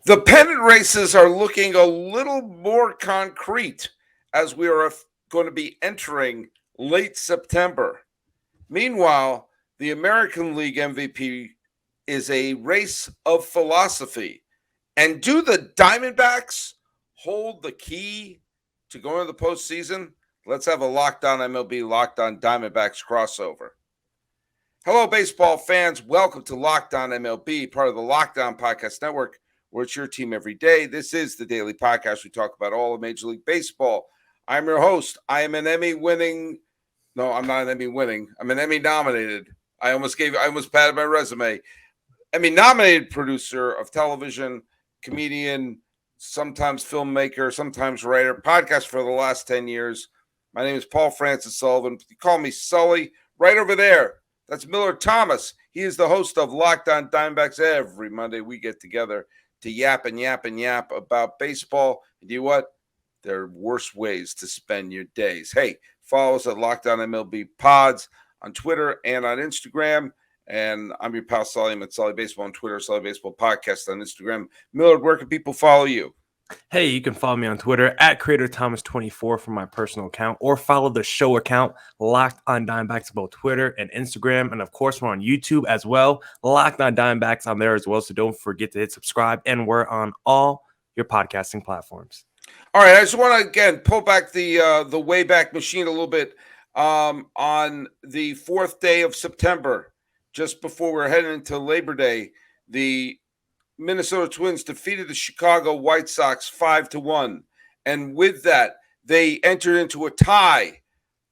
The pennant races are looking a little more concrete as we are going to be entering late September. Meanwhile, the American League MVP is a race of philosophy. And do the Diamondbacks hold the key to going to the postseason? Let's have a Locked On MLB, Locked On Diamondbacks crossover. Hello, baseball fans. Welcome to Locked On MLB, part of the Locked On Podcast Network, where it's your team every day. This is the daily podcast. We talk about all of Major League Baseball. I'm your host. I am an Emmy-winning – no, I'm not an Emmy-winning. I'm an Emmy-nominated. I almost padded my resume. Emmy-nominated producer of television, comedian, sometimes filmmaker, sometimes writer, podcast for the last 10 years. My name is Paul Francis Sullivan. You call me Sully. Right over there, that's Millard Thomas. He is the host of Locked On Diamondbacks. Every Monday we get together to yap about baseball. And you know what? There are worse ways to spend your days. Hey, follow us at Locked On MLB Pods on Twitter and on Instagram. And I'm your pal Sully. I'm at Sully Baseball on Twitter, Sully Baseball Podcast on Instagram. Millard, where can people follow you? Hey, you can follow me on Twitter at CreatorThomas24 for my personal account, or follow the show account, Locked On Diamondbacks, both Twitter and Instagram. And of course, we're on YouTube as well. Locked On Diamondbacks on there as well. So don't forget to hit subscribe. And we're on all your podcasting platforms. All right, I just want to, again, pull back the Wayback Machine a little bit. On the fourth day of September, just before we're heading into Labor Day, the Minnesota Twins defeated the Chicago White Sox 5-1. And with that, they entered into a tie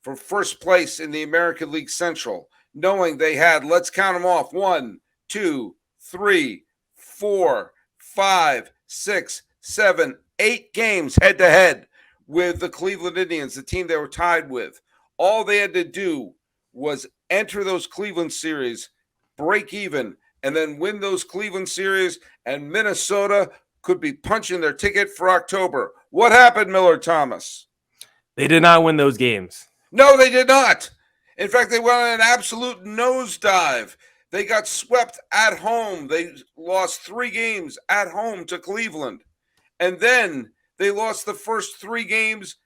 for first place in the American League Central, knowing they had, let's count them off, 1, 2, 3, 4, 5, 6, 7, 8 games head-to-head with the Cleveland Indians, the team they were tied with. All they had to do was enter those Cleveland series, break even, and then win those Cleveland series, and Minnesota could be punching their ticket for October. What happened, Millard Thomas? They did not win those games. No, they did not. In fact, they went on an absolute nosedive. They got swept at home. They lost 3 games at home to Cleveland. And then they lost the first 3 games,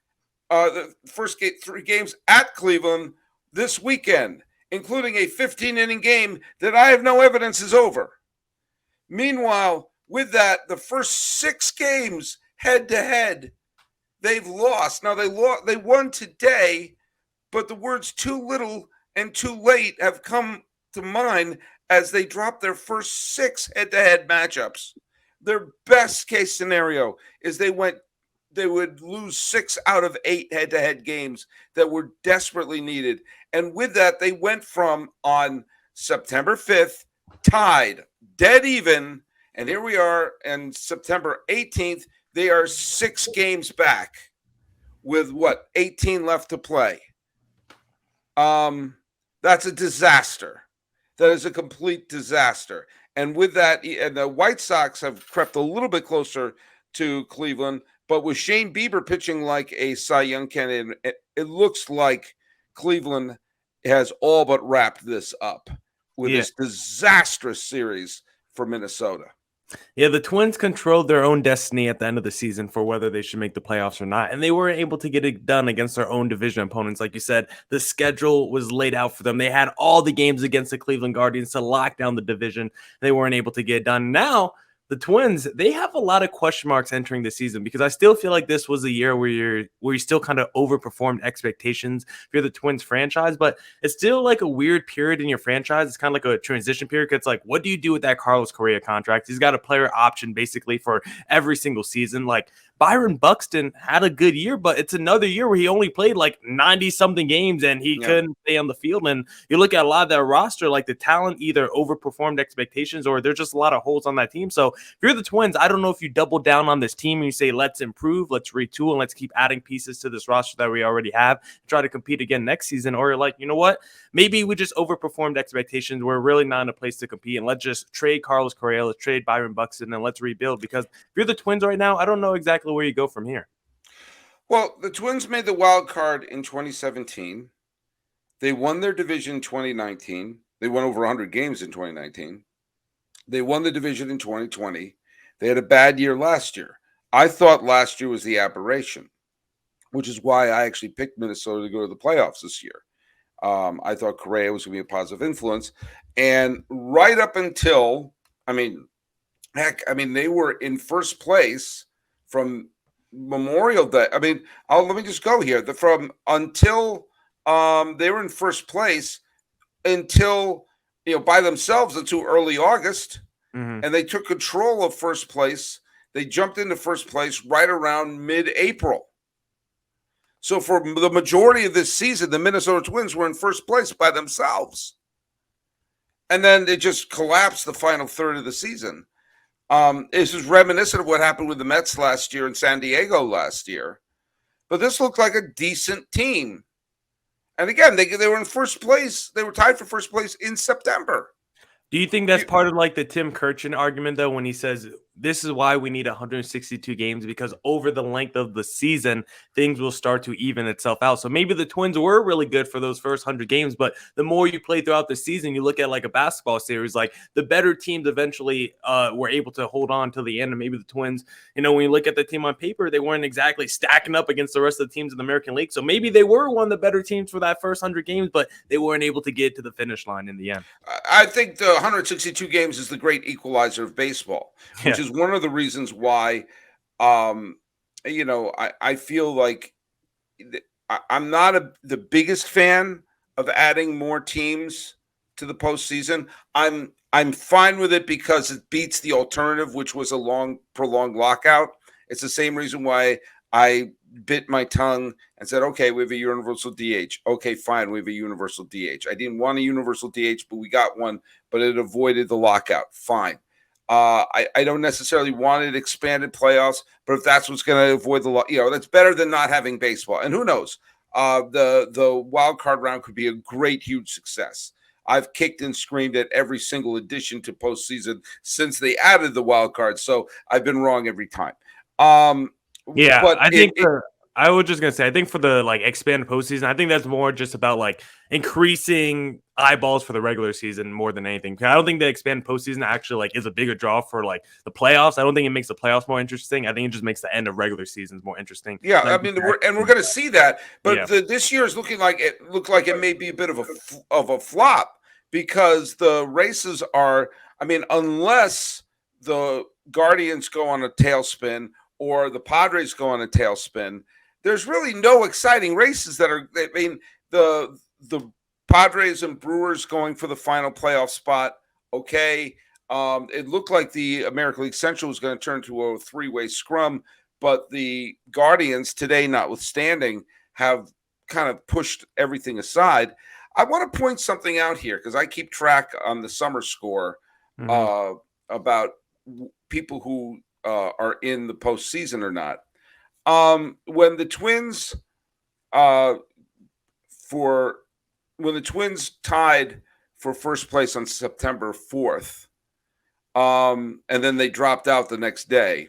three games at Cleveland this weekend, including a 15-inning game that I have no evidence is over. Meanwhile, with that, the first 6 games head-to-head, they've lost. Now, they won today, but the words too little and too late have come to mind as they dropped their first 6 head-to-head matchups. Their best-case scenario is they would lose 6 out of 8 head-to-head games that were desperately needed. And with that, they went from on September 5th, tied, dead even, and here we are on September 18th. They are 6 games back with, 18 left to play. That's a disaster. That is a complete disaster. And with that, and the White Sox have crept a little bit closer to Cleveland, but with Shane Bieber pitching like a Cy Young candidate, it looks like Cleveland has all but wrapped this up with this disastrous series for Minnesota. Yeah, the Twins controlled their own destiny at the end of the season for whether they should make the playoffs or not, and they weren't able to get it done against their own division opponents. Like you said, the schedule was laid out for them. They had all the games against the Cleveland Guardians to lock down the division. They weren't able to get it done. Now, the Twins, they have a lot of question marks entering the season because I still feel like this was a year where you still kind of overperformed expectations if you're the Twins franchise, but it's still like a weird period in your franchise. It's kind of like a transition period. It's like, what do you do with that Carlos Correa contract? He's got a player option basically for every single season. Like, Byron Buxton had a good year, but it's another year where he only played like 90-something games and he couldn't stay on the field. And you look at a lot of that roster, like the talent either overperformed expectations or there's just a lot of holes on that team. So if you're the Twins, I don't know if you double down on this team and you say, let's improve, let's retool, and let's keep adding pieces to this roster that we already have, try to compete again next season. Or you're like, you know what? Maybe we just overperformed expectations. We're really not in a place to compete. And let's just trade Carlos Correa, let's trade Byron Buxton, and let's rebuild. Because if you're the Twins right now, I don't know exactly where you go from here. Well, the Twins made the wild card in 2017. They won their division in 2019. They won over 100 games in 2019. They won the division in 2020. They had a bad year last year. I thought last year was the aberration, which is why I actually picked Minnesota to go to the playoffs this year. I thought Correa was going to be a positive influence. And right up until, they were in first place from Memorial Day. Let me just go here. Until they were in first place until, by themselves until early August. Mm-hmm. And they took control of first place. They jumped into first place right around mid-April. So for the majority of this season, the Minnesota Twins were in first place by themselves. And then it just collapsed the final third of the season. This is reminiscent of what happened with the Mets last year in San Diego last year. But this looked like a decent team. And again, they were in first place. They were tied for first place in September. Do you think that's part of like the Tim Kirchin argument, though, when he says this is why we need 162 games, because over the length of the season, things will start to even itself out. So maybe the Twins were really good for those first 100 games, but the more you play throughout the season, you look at like a basketball series, like the better teams eventually were able to hold on till the end. And maybe the Twins, when you look at the team on paper, they weren't exactly stacking up against the rest of the teams in the American League. So maybe they were one of the better teams for that first 100 games, but they weren't able to get to the finish line in the end. I think the 162 games is the great equalizer of baseball, which is one of the reasons why, I feel like I'm not the biggest fan of adding more teams to the postseason. I'm fine with it because it beats the alternative, which was a long, prolonged lockout. It's the same reason why I bit my tongue and said, okay, we have a universal DH. Okay, fine, we have a universal DH. I didn't want a universal DH, but we got one, but it avoided the lockout. Fine. I don't necessarily want it expanded playoffs, but if that's what's going to avoid the that's better than not having baseball. And who knows? The wild card round could be a great, huge success. I've kicked and screamed at every single addition to postseason since they added the wild card, so I've been wrong every time. Yeah, but I think I was just gonna say, I think for the like expanded postseason, I think that's more just about like increasing eyeballs for the regular season more than anything. I don't think the expanded postseason actually like is a bigger draw for like the playoffs. I don't think it makes the playoffs more interesting. I think it just makes the end of regular seasons more interesting. Yeah, we're going to see that, but this year is looking like it may be a bit of a flop because the races are. Unless the Guardians go on a tailspin or the Padres go on a tailspin, there's really no exciting races that are. The Padres and Brewers going for the final playoff spot. Okay, it looked like the American League Central was going to turn to a three-way scrum, but the Guardians, today notwithstanding, have kind of pushed everything aside. I want to point something out here because I keep track on the summer score about people who are in the postseason or not. When the Twins tied for first place on September 4th, and then they dropped out the next day,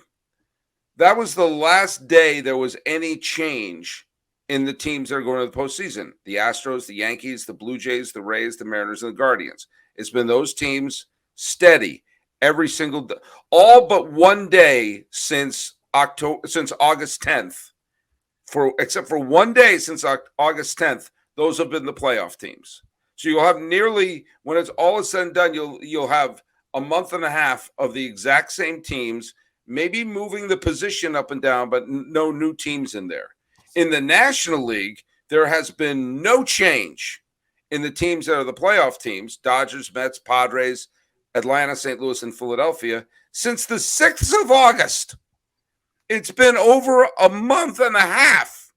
that was the last day there was any change in the teams that are going to the postseason. The Astros, the Yankees, the Blue Jays, the Rays, the Mariners, and the Guardians. It's been those teams steady every single day, all but one day since August 10th. Except for one day since August 10th, those have been the playoff teams. So you'll have nearly, when it's all is said and done, you'll have a month and a half of the exact same teams, maybe moving the position up and down, but no new teams in there. In the National League, there has been no change in the teams that are the playoff teams, Dodgers, Mets, Padres, Atlanta, St. Louis, and Philadelphia, since the 6th of August. It's been over a month and a half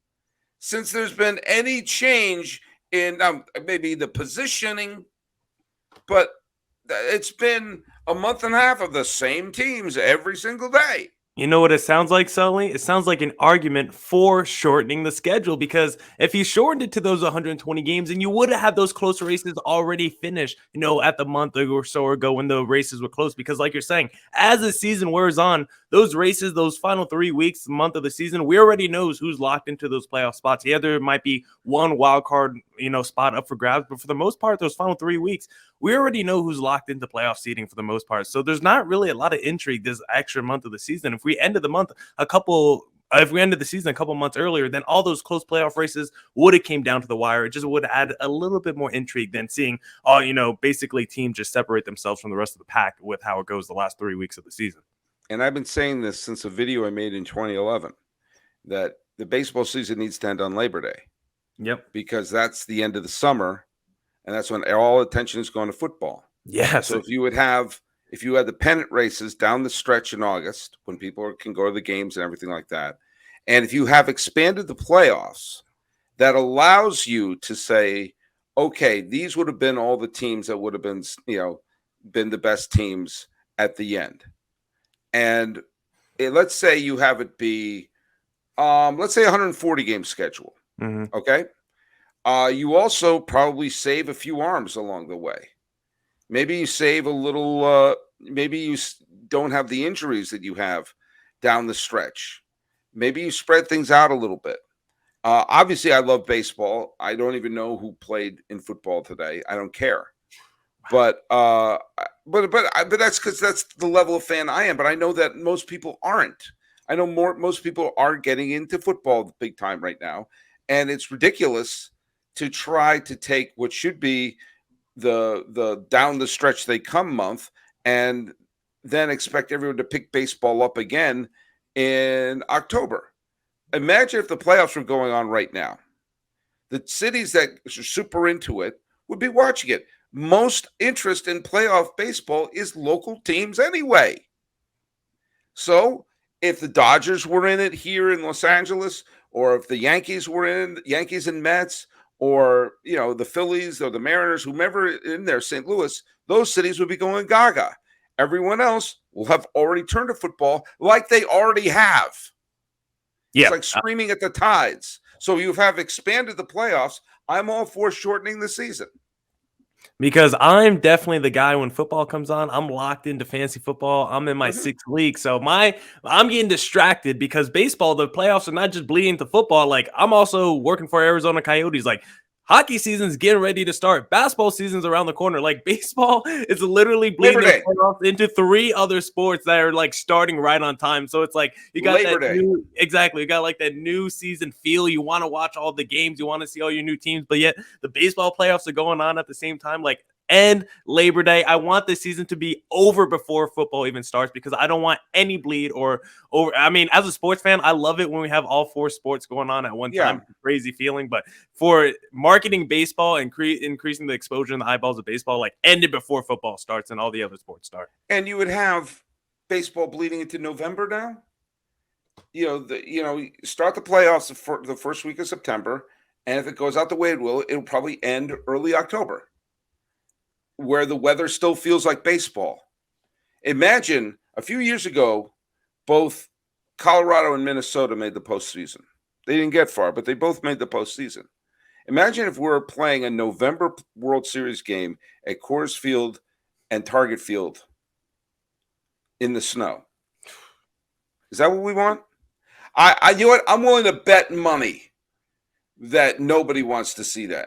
since there's been any change in maybe the positioning, but it's been a month and a half of the same teams every single day. You know what it sounds like, Sully? It sounds like an argument for shortening the schedule, because if you shortened it to those 120 games, and you would have had those close races already finished, at the month or so ago when the races were close. Because like you're saying, as the season wears on, those races, those final 3 weeks, the month of the season, we already knows who's locked into those playoff spots. Yeah, there might be one wild card, spot up for grabs, but for the most part, those final 3 weeks, we already know who's locked into playoff seeding for the most part. So there's not really a lot of intrigue this extra month of the season. If we ended the season a couple months earlier, then all those close playoff races would have came down to the wire. It just would add a little bit more intrigue than seeing basically teams just separate themselves from the rest of the pack with how it goes the last 3 weeks of the season. And I've been saying this since a video I made in 2011, that the baseball season needs to end on Labor Day. Yep. Because that's the end of the summer, and that's when all attention is going to football. Yes. So if you had the pennant races down the stretch in August when people can go to the games and everything like that, and if you have expanded the playoffs, that allows you to say, okay, these would have been all the teams that would have been, been the best teams at the end. And let's say you have it be, let's say 140 game schedule. Mm-hmm. Okay. You also probably save a few arms along the way. Maybe you save a little, maybe you don't have the injuries that you have down the stretch. Maybe you spread things out a little bit. Obviously, I love baseball. I don't even know who played in football today. I don't care. But that's because that's the level of fan I am. But I know that most people aren't. I know most people are getting into football big time right now. And it's ridiculous to try to take what should be the down the stretch they come month and then expect everyone to pick baseball up again in October. Imagine if the playoffs were going on right now. The cities that are super into it would be watching it. Most interest in playoff baseball is local teams anyway. So if the Dodgers were in it here in Los Angeles, or if the Yankees were in, Yankees and Mets, or the Phillies or the Mariners, whomever in there, St. Louis, those cities would be going gaga. Everyone else will have already turned to football like they already have. Yeah. It's like screaming at the tides. So you have expanded the playoffs. I'm all for shortening the season. Because I'm definitely the guy when football comes on, I'm locked into fantasy football. I'm in my sixth league. So I'm getting distracted because baseball, the playoffs are not just bleeding to football. Like, I'm also working for Arizona Coyotes. Like, hockey season's getting ready to start. Basketball season's around the corner. Like, baseball is literally bleeding their playoffs into 3 other sports that are like starting right on time. So it's like you got you got like that new season feel. You want to watch all the games, you want to see all your new teams, but yet the baseball playoffs are going on at the same time. Like, and Labor Day. I want this season to be over before football even starts because I don't want any bleed or over. I mean, as a sports fan, I love it when we have all 4 sports going on at one time. It's a crazy feeling. But for marketing baseball and increasing the exposure in the eyeballs of baseball, like, end it before football starts and all the other sports start. And you would have baseball bleeding into November now. Start the playoffs for the first week of September, and if it goes out the way it'll probably end early October, where the weather still feels like baseball. Imagine a few years ago, both Colorado and Minnesota made the postseason. They didn't get far, but they both made the postseason. Imagine if we're playing a November World Series game at Coors Field and Target Field in the snow. Is that what we want? You know what? I'm willing to bet money that nobody wants to see that.